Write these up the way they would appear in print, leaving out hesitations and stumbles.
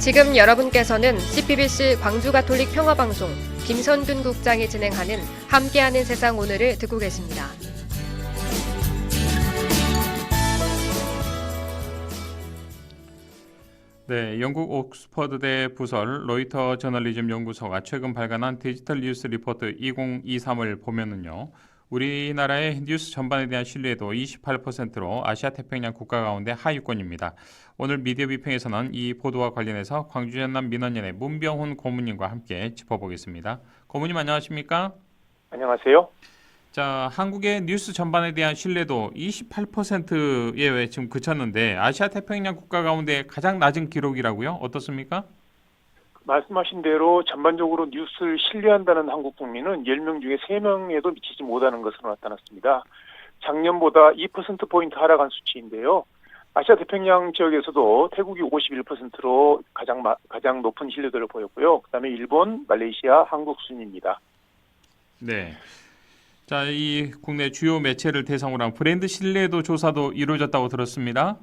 지금 여러분께서는 CPBC 광주가톨릭 평화방송 김선균 국장이 진행하는 함께하는 세상 오늘을 듣고 계십니다. 네, 영국 옥스퍼드대 부설 로이터 저널리즘 연구소가 최근 발간한 디지털 뉴스 리포트 2023을 보면은요, 우리나라의 뉴스 전반에 대한 신뢰도 28%로 아시아 태평양 국가 가운데 하위권입니다. 오늘 미디어 비평에서는 이 보도와 관련해서 광주전남 민원연의 문병훈 고문님과 함께 짚어보겠습니다. 고문님 안녕하십니까? 안녕하세요. 자, 한국의 뉴스 전반에 대한 신뢰도 28%에 지금 그쳤는데 아시아 태평양 국가 가운데 가장 낮은 기록이라고요? 어떻습니까? 말씀하신 대로 전반적으로 뉴스를 신뢰한다는 한국 국민은 10명 중에 3명에도 미치지 못하는 것으로 나타났습니다. 작년보다 2%포인트 하락한 수치인데요. 아시아 태평양 지역에서도 태국이 51%로 가장 높은 신뢰도를 보였고요. 그다음에 일본, 말레이시아, 한국 순입니다. 네. 자, 이 국내 주요 매체를 대상으로 한 브랜드 신뢰도 조사도 이루어졌다고 들었습니다.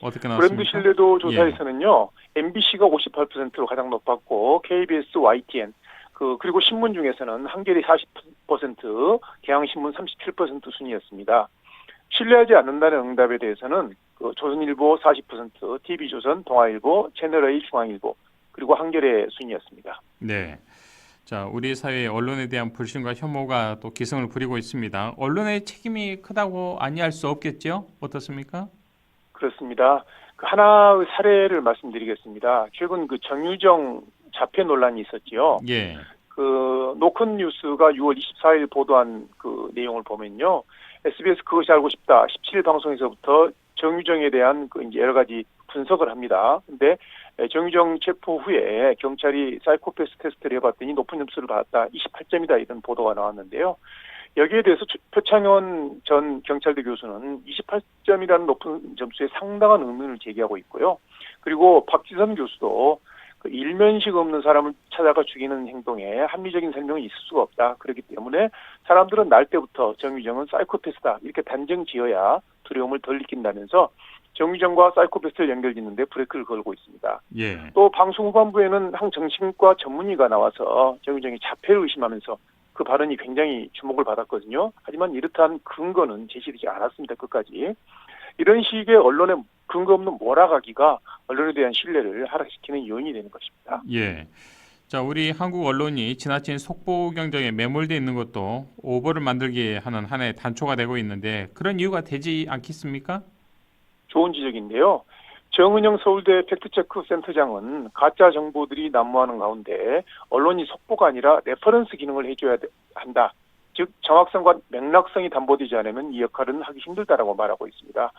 어떻게 나왔습니까? 브랜드 신뢰도 조사에서는요. MBC가 58%로 가장 높았고 KBS, YTN 그리고 신문 중에서는 한겨레 40%, 경향신문 37% 순이었습니다. 신뢰하지 않는다는 응답에 대해서는 조선일보 40%, TV조선, 동아일보, 채널A, 중앙일보 그리고 한겨레 순이었습니다. 네. 자, 우리 사회의 언론에 대한 불신과 혐오가 또 기승을 부리고 있습니다. 언론의 책임이 크다고 아니할 수 없겠죠? 어떻습니까? 그렇습니다. 하나의 사례를 말씀드리겠습니다. 최근 정유정 자폐 논란이 있었지요. 예. 노큰 뉴스가 6월 24일 보도한 내용을 보면요. SBS 그것이 알고 싶다 17일 방송에서부터 정유정에 대한 이제 여러 가지 분석을 합니다. 근데 정유정 체포 후에 경찰이 사이코패스 테스트를 해봤더니 높은 점수를 받았다. 28점이다 이런 보도가 나왔는데요. 여기에 대해서 표창원 전 경찰대 교수는 28점이라는 높은 점수에 상당한 의문을 제기하고 있고요. 그리고 박지선 교수도 일면식 없는 사람을 찾아가 죽이는 행동에 합리적인 설명이 있을 수가 없다. 그렇기 때문에 사람들은 날 때부터 정유정은 사이코패스다. 이렇게 단정 지어야 두려움을 덜 느낀다면서 정유정과 사이코패스를 연결짓는데 브레이크를 걸고 있습니다. 예. 또 방송 후반부에는 한 정신과 전문의가 나와서 정유정이 자폐를 의심하면서 그 발언이 굉장히 주목을 받았거든요. 하지만 이렇다는 근거는 제시되지 않았습니다. 끝까지. 이런 식의 언론의 근거 없는 몰아가기가 언론에 대한 신뢰를 하락시키는 요인이 되는 것입니다. 예. 자, 우리 한국 언론이 지나친 속보 경쟁에 매몰되어 있는 것도 오보를 만들게 하는 하나의 단초가 되고 있는데 그런 이유가 되지 않겠습니까? 좋은 지적인데요. 정은영 서울대 팩트체크 센터장은 가짜 정보들이 난무하는 가운데 언론이 속보가 아니라 레퍼런스 기능을 해줘야 한다. 즉 정확성과 맥락성이 담보되지 않으면 이 역할은 하기 힘들다라고 말하고 있습니다.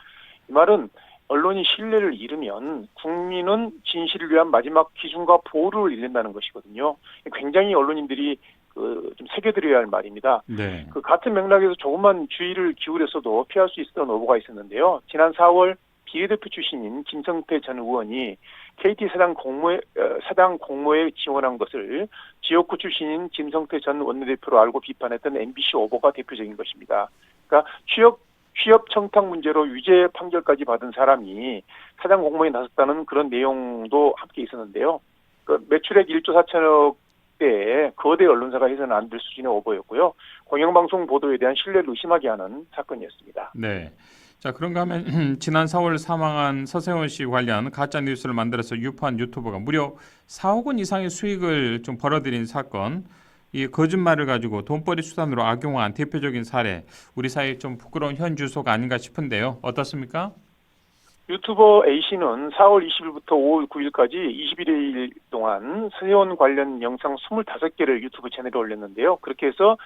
이 말은 언론이 신뢰를 잃으면 국민은 진실을 위한 마지막 기준과 보루를 잃는다는 것이거든요. 굉장히 언론인들이 좀 새겨들어야 할 말입니다. 네. 같은 맥락에서 조금만 주의를 기울였어도 피할 수 있었던 오보가 있었는데요. 지난 4월 비례대표 출신인 김성태 전 의원이 KT 사당 공모에 지원한 것을 지역구 출신인 김성태 전 원내대표로 알고 비판했던 MBC 오보가 대표적인 것입니다. 그러니까 취업 청탁 문제로 유죄 판결까지 받은 사람이 사당 공모에 나섰다는 그런 내용도 함께 있었는데요. 매출액 1조 4천억 대에 거대 언론사가 해서는 안 될 수준의 오보였고요. 공영방송 보도에 대한 신뢰를 의심하게 하는 사건이었습니다. 네. 자, 그런가 하면 지난 4월 사망한 서세원 씨 관련 가짜 뉴스를 만들어서 유포한 유튜버가 무려 4억 원 이상의 수익을 좀 벌어들인 사건, 이 거짓말을 가지고 돈벌이 수단으로 악용한 대표적인 사례, 우리 사회에 좀 부끄러운 현 주소가 아닌가 싶은데요. 어떻습니까? 유튜버 A씨는 4월 20일부터 5월 9일까지 21일 동안 서세원 관련 영상 25개를 유튜브 채널에 올렸는데요. 그렇게 해서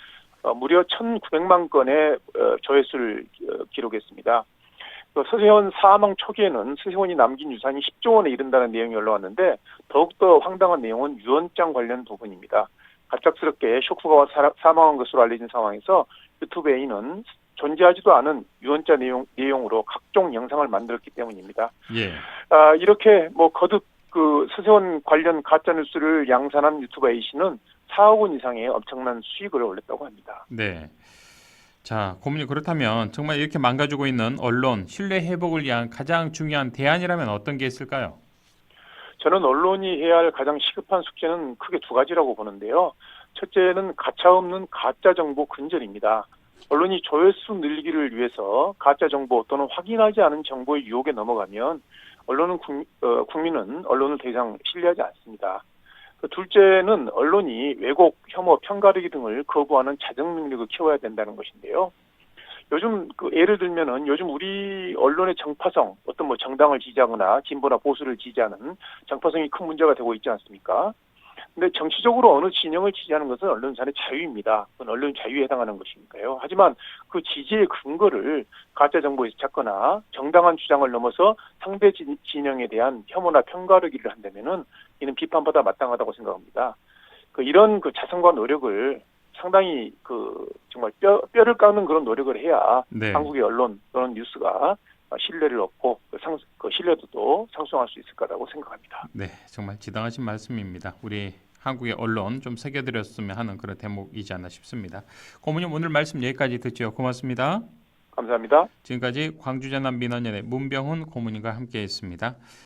무려 1,900만 건의 조회수를 기록했습니다. 서세원 사망 초기에는 서세원이 남긴 유산이 10조 원에 이른다는 내용이 올라왔는데 더욱더 황당한 내용은 유언장 관련 부분입니다. 갑작스럽게 쇼크가 사망한 것으로 알려진 상황에서 유튜브 A는 존재하지도 않은 유언자 내용으로 각종 영상을 만들었기 때문입니다. 예. 이렇게 거듭 서세원 관련 가짜 뉴스를 양산한 유튜버 A씨는 4억 원 이상의 엄청난 수익을 올렸다고 합니다. 네. 자, 고문님, 그렇다면 정말 이렇게 망가지고 있는 언론 신뢰 회복을 위한 가장 중요한 대안이라면 어떤 게 있을까요? 저는 언론이 해야 할 가장 시급한 숙제는 크게 두 가지라고 보는데요. 첫째는 가차없는 가짜 정보 근절입니다. 언론이 조회수 늘리기를 위해서 가짜 정보 또는 확인하지 않은 정보의 유혹에 넘어가면 국민은 언론을 더 이상 신뢰하지 않습니다. 둘째는 언론이 왜곡, 혐오, 편가르기 등을 거부하는 자정 능력을 키워야 된다는 것인데요. 요즘 예를 들면은 요즘 우리 언론의 정파성, 어떤 정당을 지지하거나 진보나 보수를 지지하는 정파성이 큰 문제가 되고 있지 않습니까? 근데 정치적으로 어느 진영을 지지하는 것은 언론사의 자유입니다. 그건 언론 자유에 해당하는 것이니까요. 하지만 그 지지의 근거를 가짜 정보에서 찾거나 정당한 주장을 넘어서 상대 진영에 대한 혐오나 편가르기를 한다면은 이는 비판받아 마땅하다고 생각합니다. 이런 자성과 노력을 상당히 정말 뼈를 깎는 그런 노력을 해야 네. 한국의 언론 또는 뉴스가 신뢰를 얻고 신뢰도도 상승할 수 있을 거라고 생각합니다. 네, 정말 지당하신 말씀입니다. 우리 한국의 언론 좀 새겨드렸으면 하는 그런 대목이지 않나 싶습니다. 고모님 오늘 말씀 여기까지 듣죠. 고맙습니다. 감사합니다. 지금까지 광주전남민원연의 문병훈 고모님과 함께했습니다.